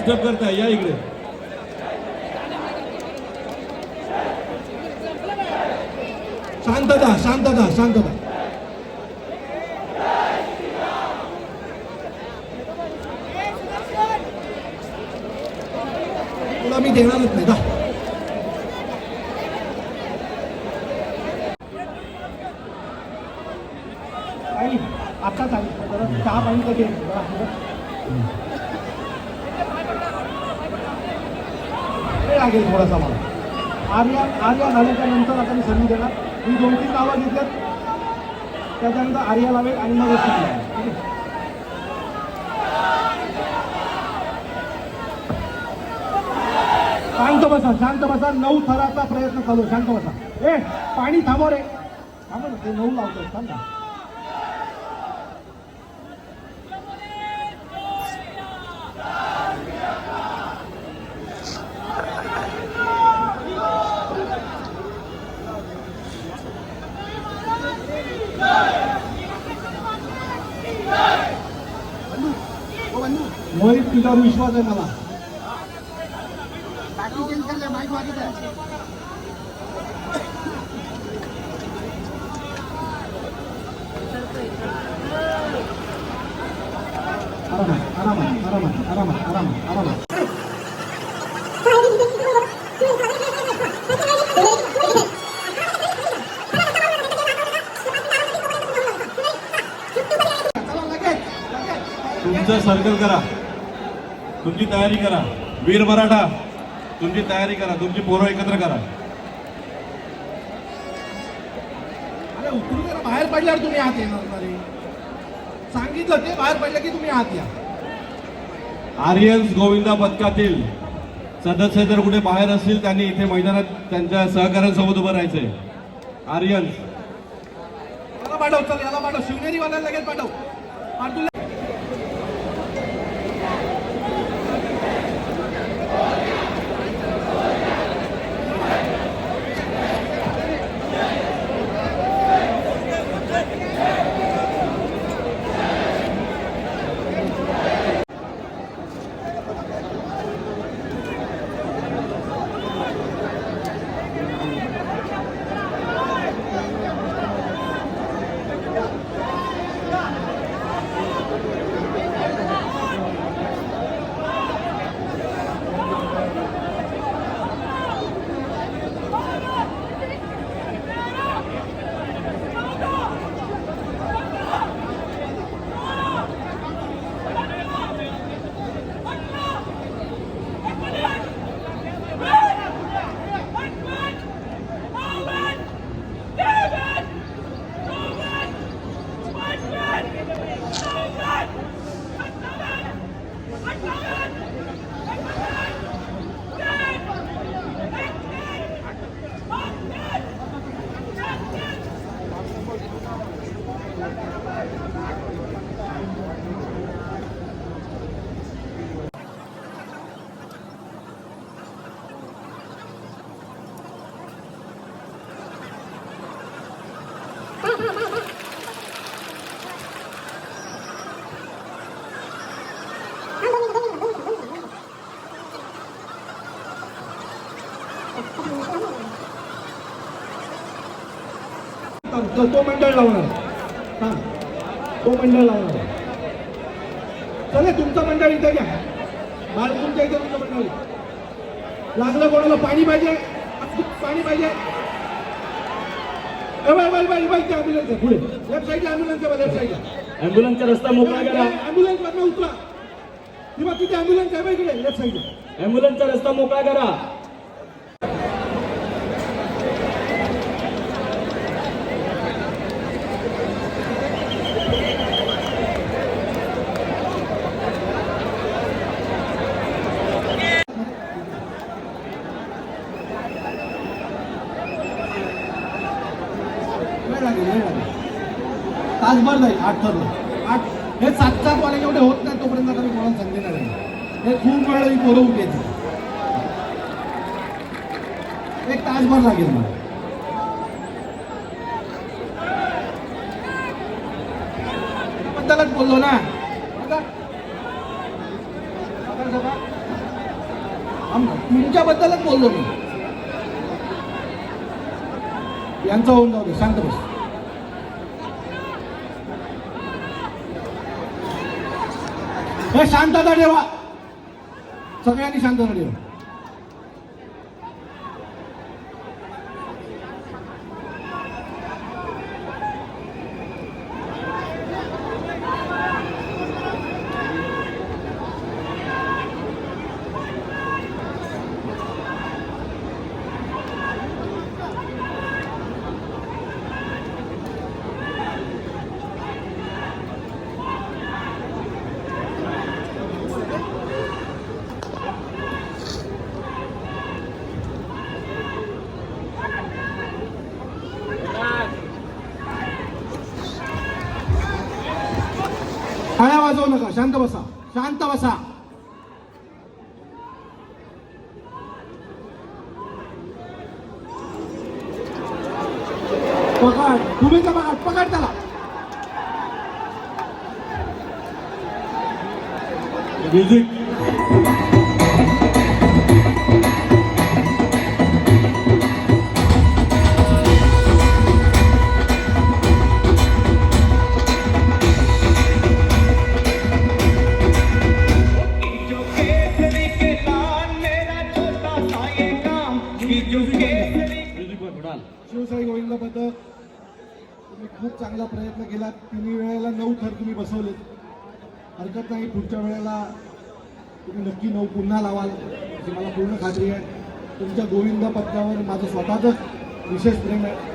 Disturb करताय, या इकडे. शांतता शांतता शांतता. तुला मी देणारच नाही का. आता चहा पाणी कधी लागेल थोडासा मला. आर्या झाल्याच्या नंतर आता मी संधी देणार. मी 2-3 नावं घेतल्यात, त्याच्यानंतर आर्या लावेल आणि मग शांत बसा शांत बसा. 9 थराचा प्रयत्न चालू. शांत बसा. ए पाणी थांबव रे, थांब ना. ते 9 लावतो. थांब ना. मोहित तुझ्यावर विश्वास आहे मला. आरामात आरामात आरामात आरामात आरामात. तुमचं सर्कल करा, तुमची तयारी करा. वीर मराठा तुमची तयारी करा, तुमची पोरं एकत्र करा. अरे उतरून जरा बाहेर पडल्यावर तुम्ही आत येणार रे. सांगितलं ते बाहेर पडलं की तुम्ही आत या. आर्यन्स गोविंदा पथकातील सदस्य जर कुठे बाहेर असतील त्यांनी इथे मैदानात त्यांच्या सहकाऱ्यांसोबत उभं राहायचंय. आर्यन्स याला पाठव, चल याला पाठव. शिवनेरी वाल्याला लगेच पाठव. पाठवलं. तो मंडळ लावणार. हा तो मंडळ लावणार. चला तुमचं मंडळ इथे घ्या. बाळ तुमच्या इथे तुमचं मंडळ. लागलं कोणाला पाणी पाहिजे, पाणी पाहिजे. ॲम्ब्युलन्स आहे पुढे लेफ्ट साईडला. ॲम्ब्युलन्स आहे लेफ्ट साईडला. ॲम्ब्युलन्सचा रस्ता मोकळा करा. ॲम्ब्युलन्स वरनं उतरा. किंवा किती ॲम्ब्युलन्स आहे इकडे लेफ्ट साईडला. ॲम्ब्युलन्सचा रस्ता मोकळा करा. तासभर जाईल. 8 ठरलं. 8 हे 7-7 वाले एवढे होत नाही तोपर्यंत आता मी कोणाला संधी नाही. हे खूप वेळ ही पोरं उभी येते. 1 तासभर लागेल मला. बद्दलच बोललो ना. तुमच्याबद्दलच बोललो मी. यांचं होऊन जाऊ दे, शांत बस. हे शांतता ठेवा, सगळ्यांनी शांतता ठेवा. टाळ्या वाजवू नका, शांत बसा, शांत बसा. पकड, तुम्ही का पकड, पकड त्याला. म्युझिक. शिवशाही गोविंद पथक, तुम्ही खूप चांगला प्रयत्न केलात. 3 वेळेला 9 थर तुम्ही बसवलेत. हरकत नाही, पुढच्या वेळेला तुम्ही नक्की 9 पुन्हा लावाल अशी मला पूर्ण खात्री आहे. तुमच्या गोविंद पथकावर माझं स्वतःच विशेष प्रेम आहे.